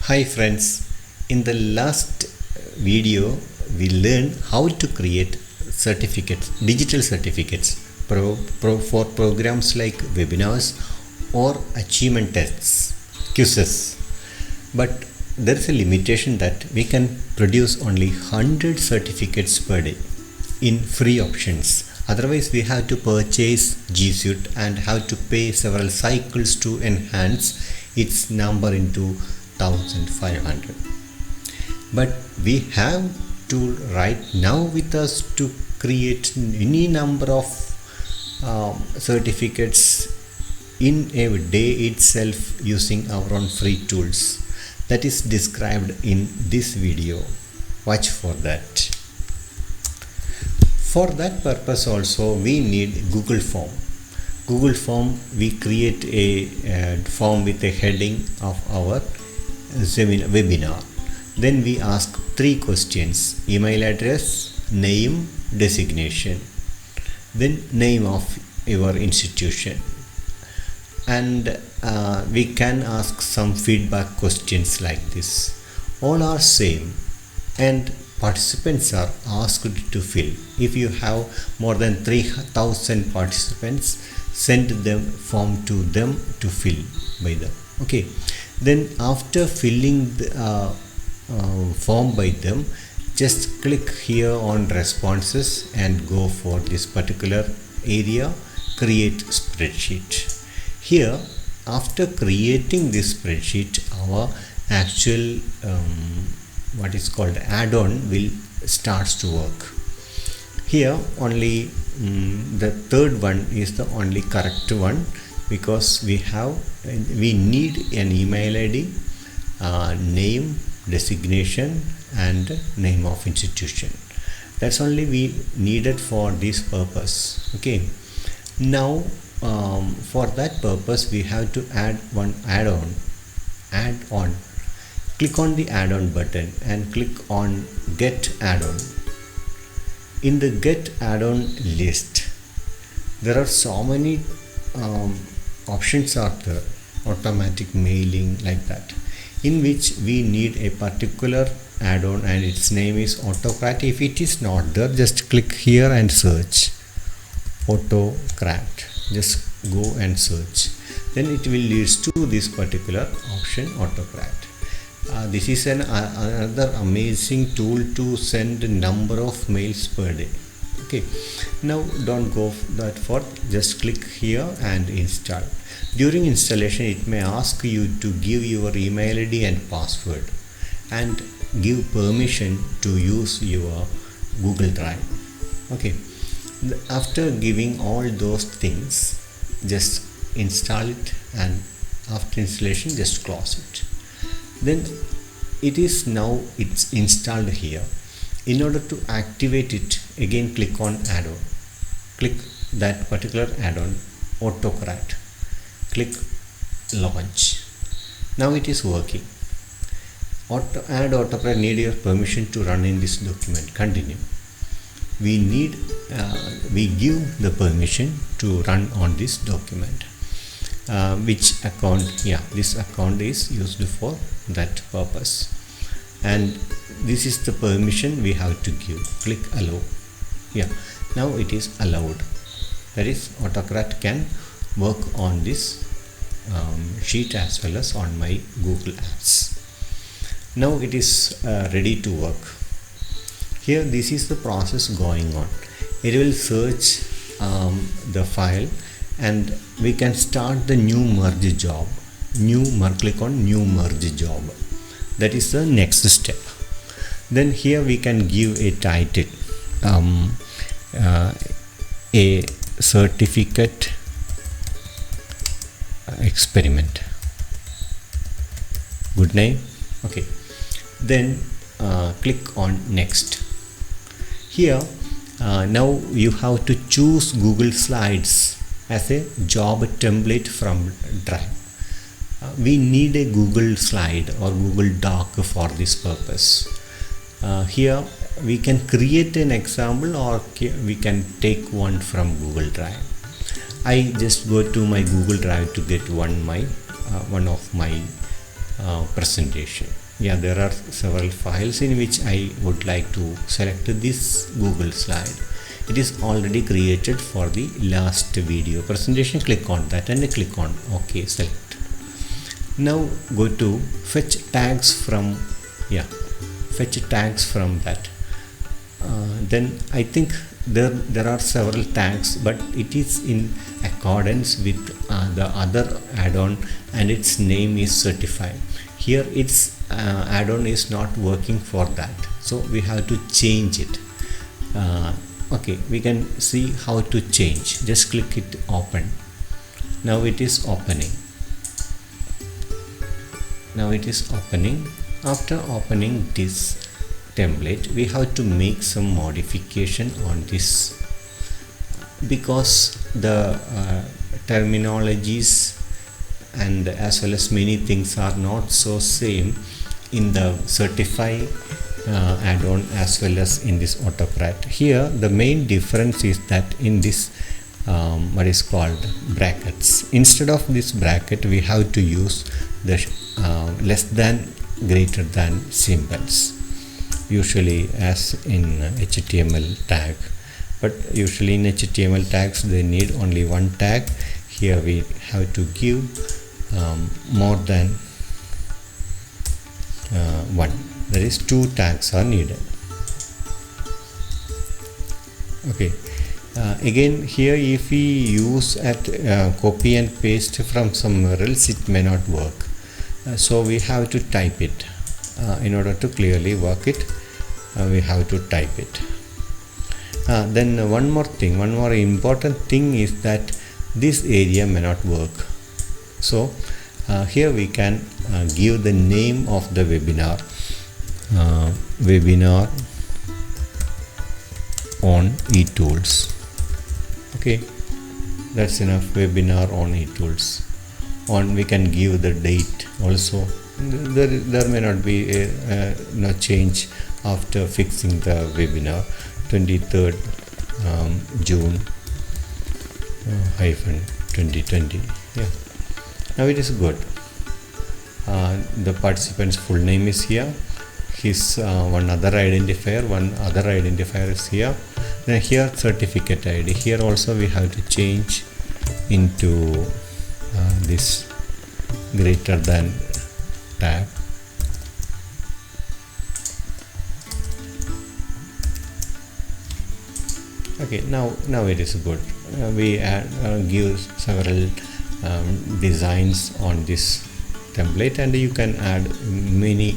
Hi friends, in the last video we learned how to create certificates, digital certificates for programs like webinars or achievement tests, quizzes. But there is a limitation that we can produce only 100 certificates per day in free options. Otherwise, we have to purchase G Suite and have to pay several cycles to enhance its number into 1500. But we have tool right now with us to create any number of certificates in a day itself using our own free tools. That is described in this video. Watch for that. For that purpose also we need Google Form. Google Form, we create a form with a heading of our webinar. Then we ask 3 questions: email address, name, designation, then name of your institution, and we can ask some feedback questions like this. All are same and participants are asked to fill. If you have more than 3000 participants, send them form to them to fill by them. Okay, then after filling the form by them, just click here on responses and go for this particular area, create spreadsheet. Here, after creating this spreadsheet, our actual what is called add-on will starts to work. Here only the third one is the only correct one, because we need an email ID, name, designation and name of institution. That's only we needed for this purpose. Okay, now for that purpose we have to add one add-on. Click on the add-on button and click on get add-on. In the get add-on list there are so many options are there, automatic mailing, like that, in which we need a particular add-on and its name is Autocrat. If it is not there, just click here and search Autocrat. Just go and search, then it will lead to this particular option, Autocrat. This is another amazing tool to send number of mails per day. Okay, now don't go that far, just click here and install. During installation it may ask you to give your email ID and password and give permission to use your Google Drive. Okay, after giving all those things, just install it, and after installation just close it. Then it's installed here. In order to activate it, again click on add-on, click that particular add-on, Autocrat, click launch. Now it is working. Add Autocrat need your permission to run in this document. Continue. We give the permission to run on this document. Which account? Yeah, this account is used for that purpose, and this is the permission we have to give. Click allow. Yeah, now it is allowed. That is, Autocrat can work on this sheet as well as on my Google Apps. Now it is ready to work. Here this is the process going on. It will search the file and we can start the new merge job. Click on new merge job. That is the next step. Then here we can give a title, a certificate experiment. Good name. Okay, then click on next. Here now you have to choose Google Slides as a job template from Drive. We need a Google Slide or Google Doc for this purpose. Here we can create an example or we can take one from Google Drive. I just go to my Google Drive to get one of my presentation. Yeah, there are several files in which I would like to select this Google slide. It is already created for the last video presentation. Click on that and click on OK, select. Now go to fetch tags from, fetch tags from that. Then I think there are several tags, but it is in accordance with the other add-on, and its name is certified. Here its add-on is not working for that, so we have to change it. Okay, we can see how to change. Just click it open. Now it is opening. After opening this template, we have to make some modification on this, because the terminologies and as well as many things are not so same in the certify add-on as well as in this Autocrat. Here the main difference is that in this what is called brackets, instead of this bracket we have to use the less than, greater than symbols, usually as in HTML tag. But usually in HTML tags they need only one tag. Here we have to give more than one, that is 2 tags are needed. Okay, again here if we use copy and paste from somewhere else, it may not work. So we have to type it. In order to clearly work it, we have to type it. Then one more important thing is that this area may not work. So here we can give the name of the webinar, webinar on eTools. Okay, that's enough. Webinar on eTools. We can give the date also. There may not be no change after fixing the webinar. 23rd June 2020. Yeah, now it is good. The participant's full name is here. His one other identifier is here. Then here certificate ID. Here also we have to change into this greater than tag. Okay, now it is good. We give several designs on this template, and you can add many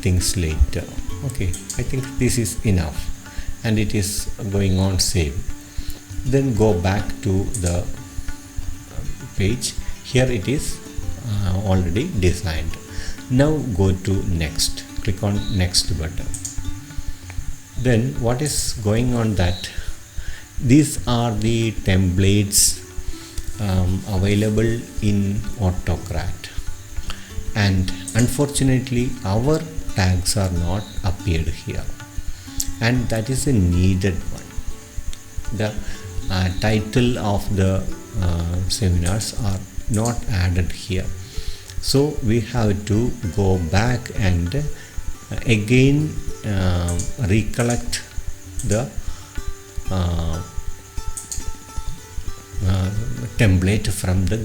things later. Okay, I think this is enough, and it is going on save. Then go back to the page. Here it is already designed. Now go to next. Click on next button. Then what is going on, that these are the templates available in Autocrat, and unfortunately our tags are not appeared here, and that is a needed one. The title of the seminars are not added here, so we have to go back and again recollect the template from the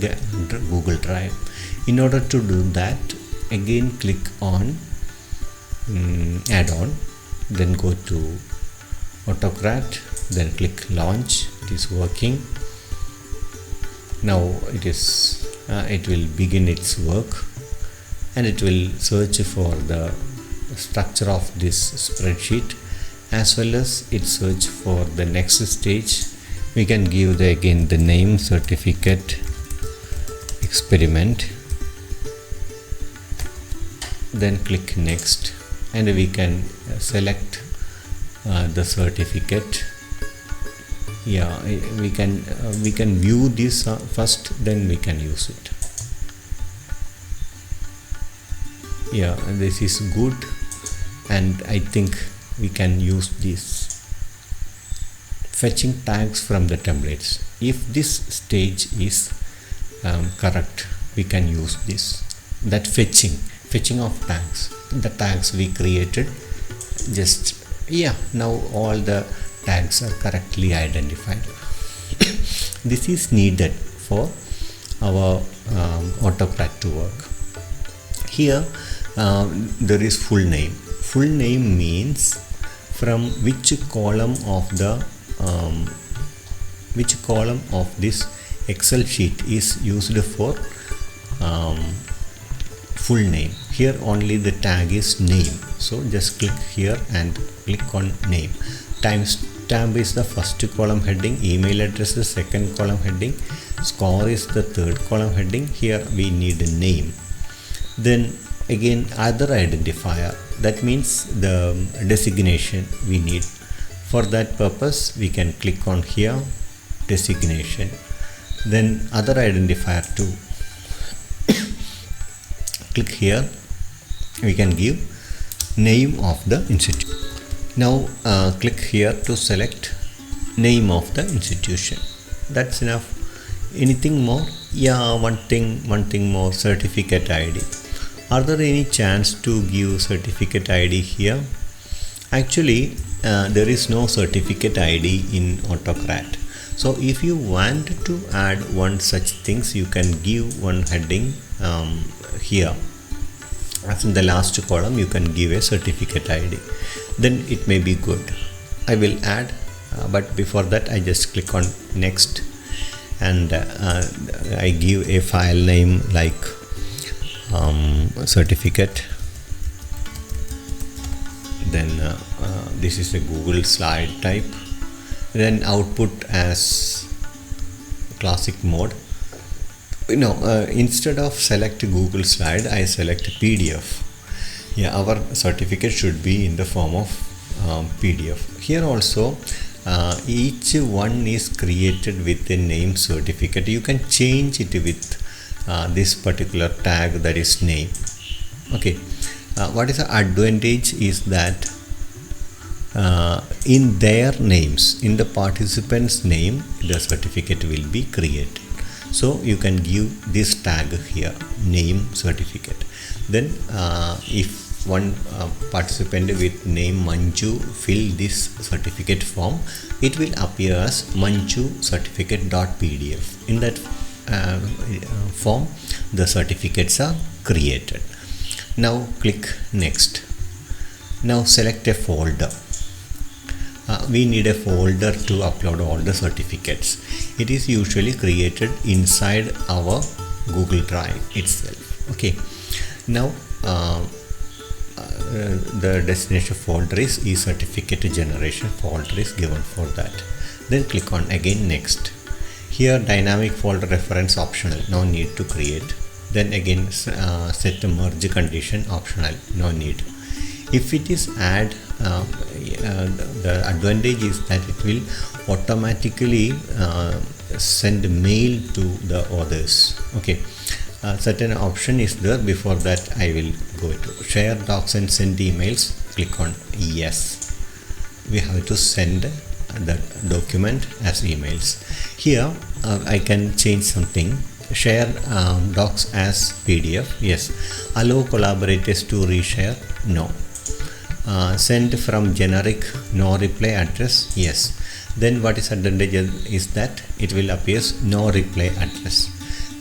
Google Drive. In order to do that, again click on add-on, then go to Autocrat, then click launch. It is working now. It will begin its work, and it will search for the structure of this spreadsheet, as well as it search for the next stage. We can give again the name certificate experiment, then click next, and we can select the certificate. Yeah, we can view this first, then we can use it. Yeah, this is good, and I think we can use this. Fetching tags from the templates. If this stage is correct, we can use this. that fetching of tags, the tags we created. Just now all the tags are correctly identified. This is needed for our AutoCrat to work. Here there is full name. Full name means from which column of this Excel sheet is used for full name. Here only the tag is name, so just click here and click on name. Timestamp is the first column heading, email address is second column heading, score is the third column heading. Here we need a name. Then again other identifier, that means the designation we need. For that purpose we can click on here, designation. Then other identifier 2, click here, we can give name of the institute. Now click here to select name of the institution. That's enough. Anything more? One thing more, certificate ID. Are there any chance to give certificate ID here? Actually there is no certificate ID in AutoCrat. So if you want to add one such things, you can give one heading here. As in the last column, you can give a certificate ID. Then it may be good. I will add, but before that I just click on next, and I give a file name like certificate. Then this is a Google slide type. Then output as classic mode. Instead of select Google slide, I select PDF. Our certificate should be in the form of PDF. Here also each one is created with a name certificate. You can change it with this particular tag, that is name. Okay, what is the advantage is that in their names, in the participant's name, the certificate will be created. So you can give this tag here, name certificate. Then if one participant with name Manju fill this certificate form, it will appear as Manju certificate.pdf. In that form the certificates are created. Now click next. Now select a folder. We need a folder to upload all the certificates. It is usually created inside our Google Drive itself. Okay, now the destination folder is e-certificate generation folder is given for that. Then click on again next. Here dynamic folder reference optional, no need to create. Then again set a merge condition optional, no need. If it is add, the advantage is that it will automatically send mail to the others. Okay, certain option is there. Before that I will go to share docs and send emails. Click on yes. We have to send the document as emails. Here I can change something. Share docs as PDF, yes. Allow collaborators to reshare, no. Send from generic no reply address, yes. Then what is advantage is that it will appear no reply address.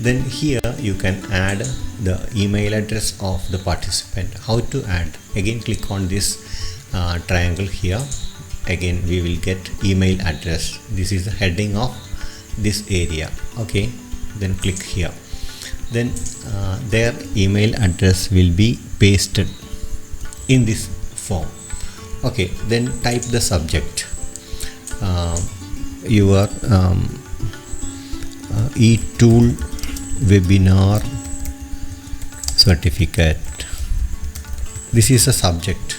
Then here you can add the email address of the participant. How to add? Again click on this triangle here. Again we will get email address. This is the heading of this area. Okay, then click here. Then their email address will be pasted in this form. Okay, then type the subject. Your e-tool webinar certificate. This is a subject.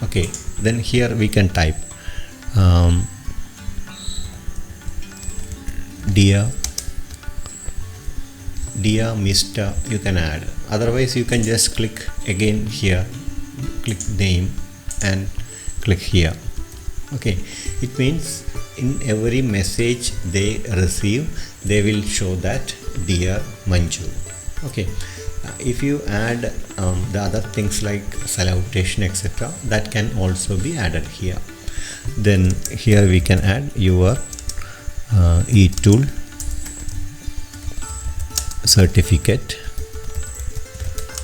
Okay, then here we can type dear Mr. You can add. Otherwise you can just click again here, click name and click here. Okay, it means in every message they receive, they will show that dear Manju. Okay, If you add the other things like salutation etc., that can also be added here. Then here we can add your e-tool certificate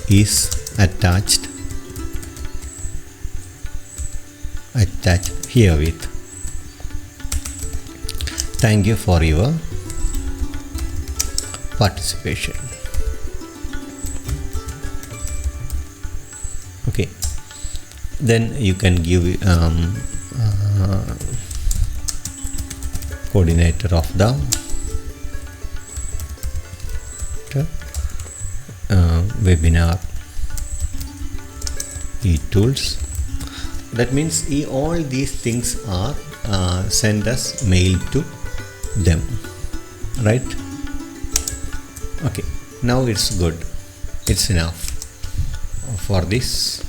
is attached here with thank you for your participation. Okay, then you can give coordinator of the webinar e-tools. That means all these things are send us mail to them, right? Okay, now it's good, it's enough for this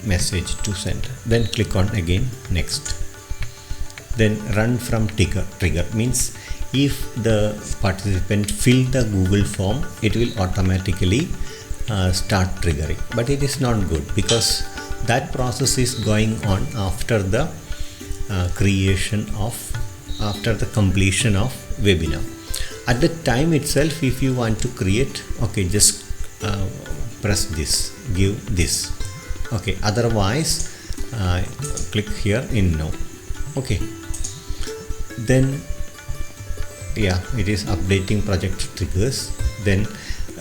message to send. Then click on again next. Then run from trigger means if the participant fill the Google form, it will automatically start triggering, but it is not good because that process is going on after the after the completion of webinar. At the time itself, if you want to create, okay, just press this, give this, okay, otherwise click here in no. Okay, then yeah, it is updating project triggers. Then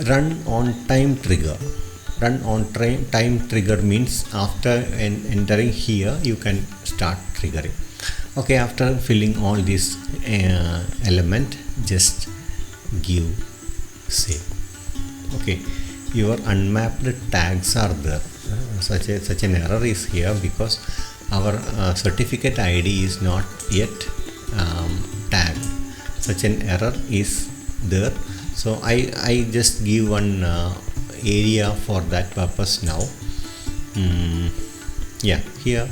run on time trigger. Run on time trigger means after entering here you can start triggering. Okay, after filling all this element, just give save. Okay, your unmapped tags are there. Such an error is here because our certificate ID is not yet tagged. Such an error is there, so I just give one area for that purpose now. Yeah, here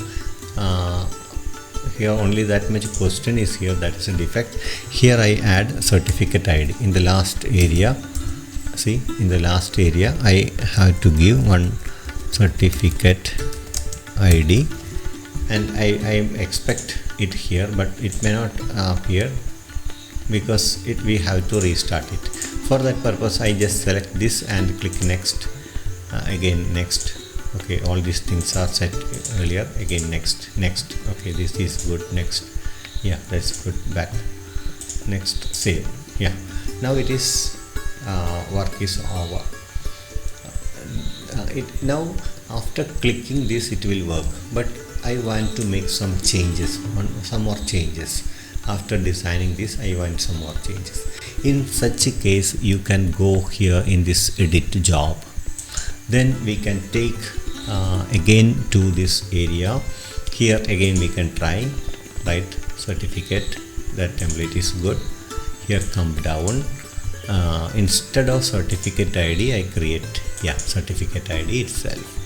only that much question is here, that is a defect. Here I add certificate ID in the last area. See, in the last area I have to give one certificate ID, and I expect it here, but it may not appear because we have to restart it. For that purpose I just select this and click next, again next. Okay, all these things are set earlier, again next. Okay, this is good, next. Yeah, that's good, back, next, save. Yeah, now it is work is over. Now after clicking this it will work, but I want to make some changes, some more changes. After designing this I want some more changes. In such a case you can go here in this edit job, then we can take again to this area. Here again we can try, right, certificate, that template is good. Here come down, instead of certificate ID I create, yeah, certificate ID itself.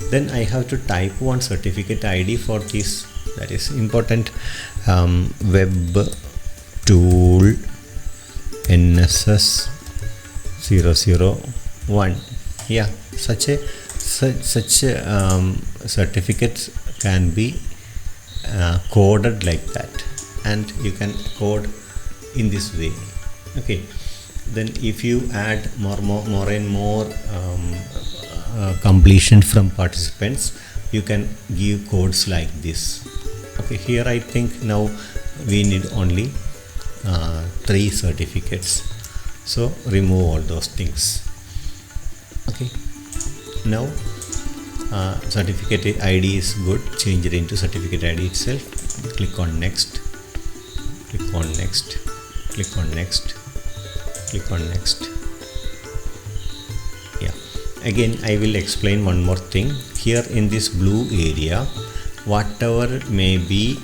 Then I have to type one certificate ID for this, that is important. Web tool NSS 001. Yeah, such certificates can be coded like that, and you can code in this way. Okay, then if you add more and more completion from participants, you can give codes like this. Okay, here I think now we need only 3 certificates, so remove all those things. Okay, now certificate ID is good, change it into certificate ID itself. Click on next, click on next, click on next, click on next. Yeah, again I will explain one more thing. Here in this blue area, whatever may be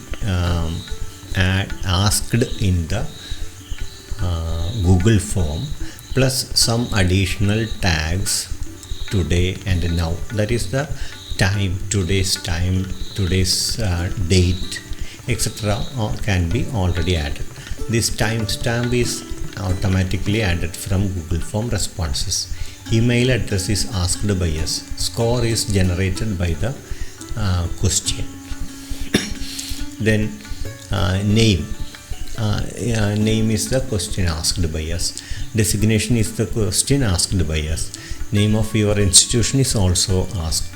asked in the Google form plus some additional tags, today and now, that is the time, today's date, etc., can be already added. This timestamp is automatically added from Google Form responses. Email address is asked by us. Score is generated by the question. Then name. Name is the question asked by us. Designation is the question asked by us. Name of your institution is also asked.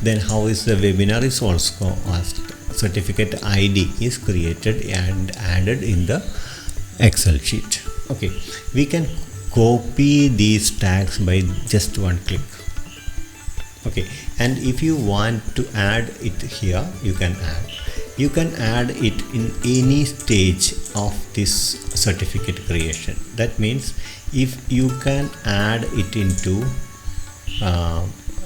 Then how is the webinar is also asked. Certificate ID is created and added in the Excel sheet. Okay, we can copy these tags by just one click. Okay, and if you want to add it here, you can add. You can add it in any stage of this certificate creation. That means if you can add it into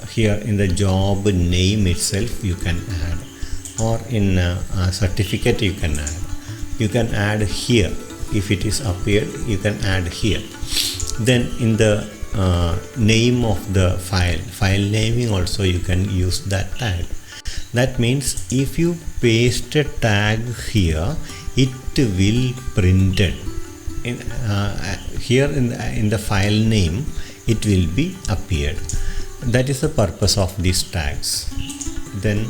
here in the job name itself, you can add, or in a certificate you can add. You can add here. If it is appeared, you can add here. Then in the name of the file naming also you can use that tag. That means if you paste a tag here, it will print it in here in the file name. It will be appeared. That is the purpose of these tags. Then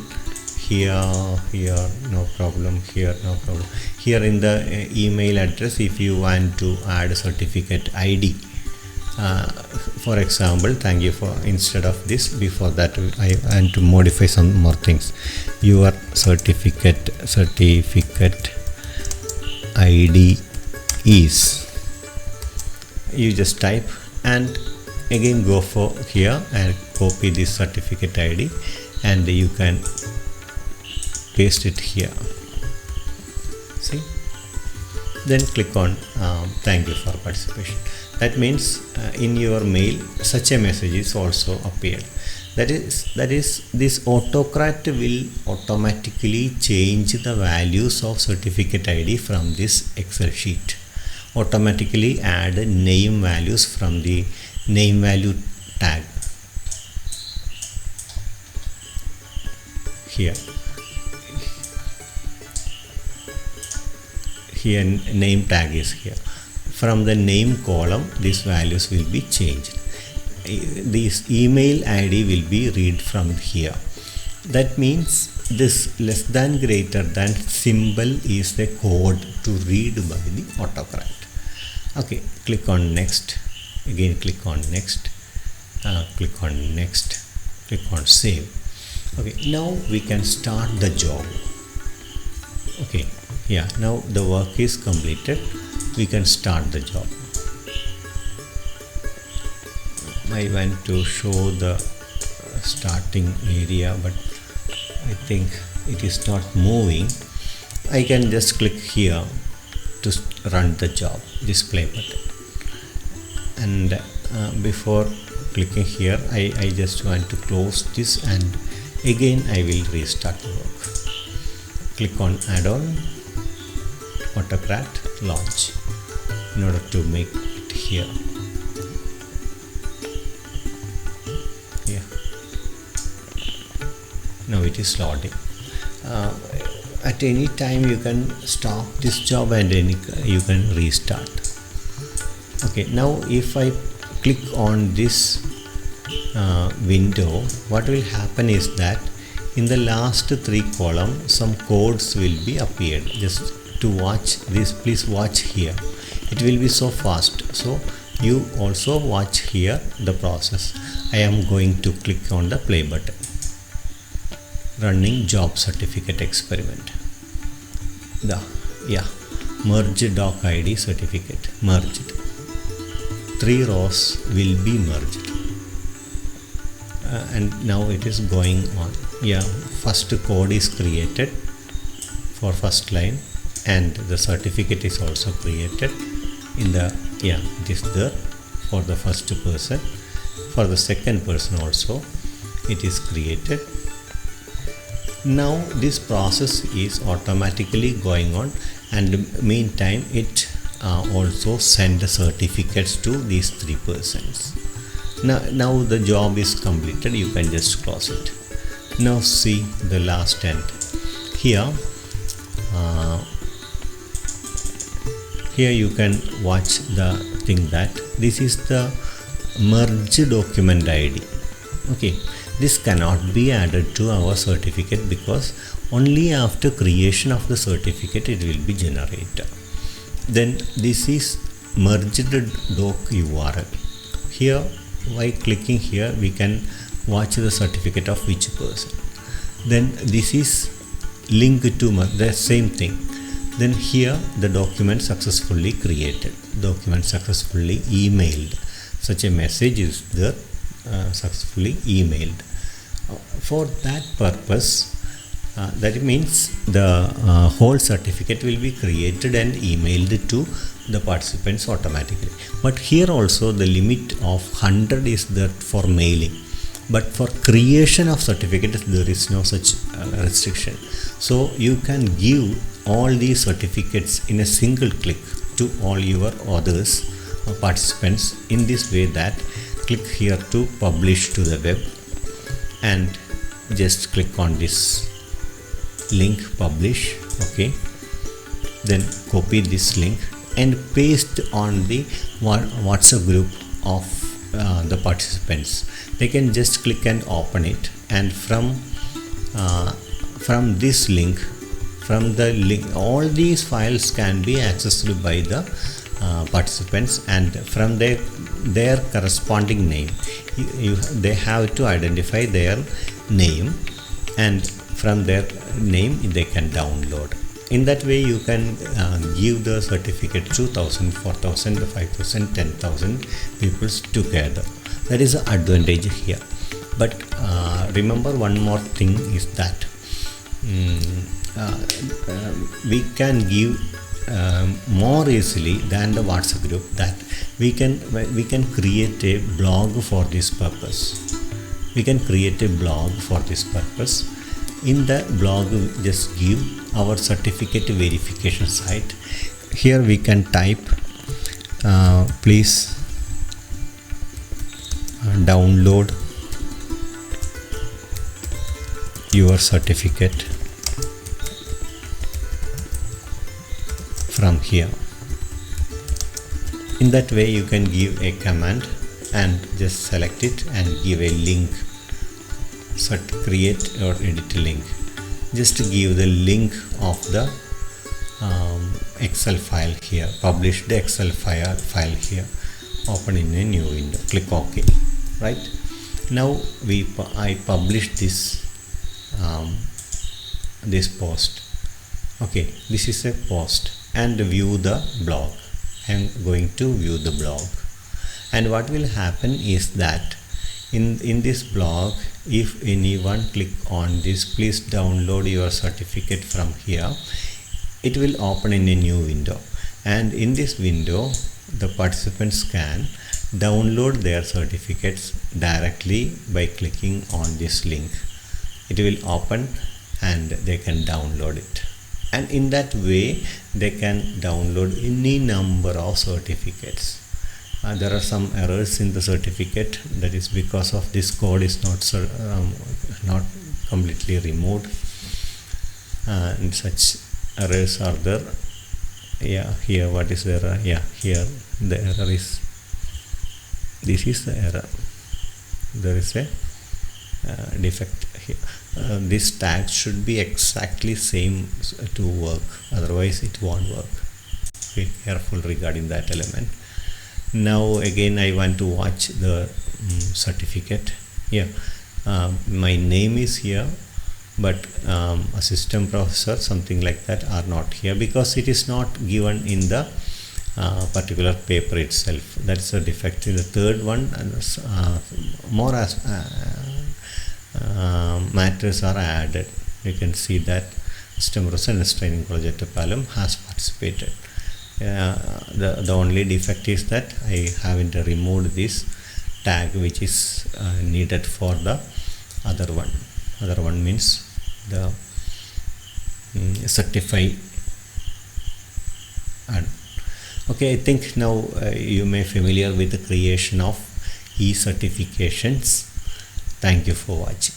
here no problem, here no problem. Here in the email address, if you want to add a certificate ID, for example, thank you for, instead of this, before that I want to modify some more things. Your certificate ID is, you just type and again go for here and copy this certificate ID, and you can paste it here. See, then click on thank you for participation. That means in your mail such a message is also appeared. That is this autocrat will automatically change the values of certificate ID from this Excel sheet. Automatically add name values from the name value tag here. Here name tag is here. From the name column, these values will be changed. This email ID will be read from here. That means this less than greater than symbol is the code to read by the autocrat. Okay, click on next. Again click on next. Click on next. Click on save. Okay, now we can start the job. Okay, yeah, now the work is completed. We can start the job. I want to show the starting area, but I think it is not moving. I can just click here to run the job, display button. And before clicking here, I just want to close this, and again I will restart the work. Click on add-on, autocrat, launch, in order to make it here. Yeah, now it is loading. At any time you can stop this job and you can restart. Okay, now if I click on this window, what will happen is that in the last three columns some codes will be appeared. Just to watch this, please watch here. It will be so fast, so you also watch here the process. I am going to click on the play button. Running job certificate experiment. Merge doc ID certificate, merged. 3 rows will be merged. And now it is going on. Yeah, first code is created for first line, and the certificate is also created in the, yeah, it is there for the first person. For the second person also it is created. Now this process is automatically going on, and meantime it also send the certificates to these 3 persons. Now the job is completed. You can just close it. Now see the last end. Here here you can watch the thing that this is the merge document ID. Okay, this cannot be added to our certificate because only after creation of the certificate it will be generated. Then this is merged doc URL. Here by clicking here we can watch the certificate of which person. Then this is link to the same thing. Then here the document successfully created, document successfully emailed. Such a message is there, successfully emailed. For that purpose, that means the whole certificate will be created and emailed to the participants automatically. But here also the limit of 100 is there for mailing. But for creation of certificates there is no such restriction. So you can give all these certificates in a single click to all your others participants in this way that click here to publish to the web and just click on this link publish. Okay, then copy this link and paste on the WhatsApp group of the participants. They can just click and open it, and from this link, from the link, all these files can be accessed by the participants, and from their corresponding name they have to identify their name, and from their name they can download. In that way you can give the certificate to 1000, 4000, 5000, 10,000 people together. That is the advantage here. But remember one more thing is that we can give more easily than the WhatsApp group, that we can create a blog for this purpose. We can create a blog for this purpose. In the blog just give our certificate verification site. Here we can type please download your certificate from here. In that way you can give a command and just select it and give a link, create or edit link. Just give the link of the Excel file here, publish the Excel file here, open in a new window, click OK. Right now I publish this this post. Okay, this is a post, and view the blog. I am going to view the blog, and what will happen is that in this blog, if anyone click on this please download your certificate from here, it will open in a new window, and in this window the participants can download their certificates directly by clicking on this link. It will open and they can download it, and in that way they can download any number of certificates. There are some errors in the certificate, that is because of this code is not completely removed, and such errors are there. Yeah, here what is the error? Yeah, here the error is, this is the error, there is a defect here. This tag should be exactly same to work, otherwise it won't work. Be careful regarding that element. Now again I want to watch the certificate. Yeah, my name is here, but assistant professor, something like that, are not here because it is not given in the particular paper itself. That's a defect. In the third one, more matters are added. You can see that Assistant Professor in Training College at Palem has participated. The only defect is that I haven't removed this tag which is needed for the other one. Other one means the certify. Okay, I think now you may familiar with the creation of e-certifications. Thank you for watching.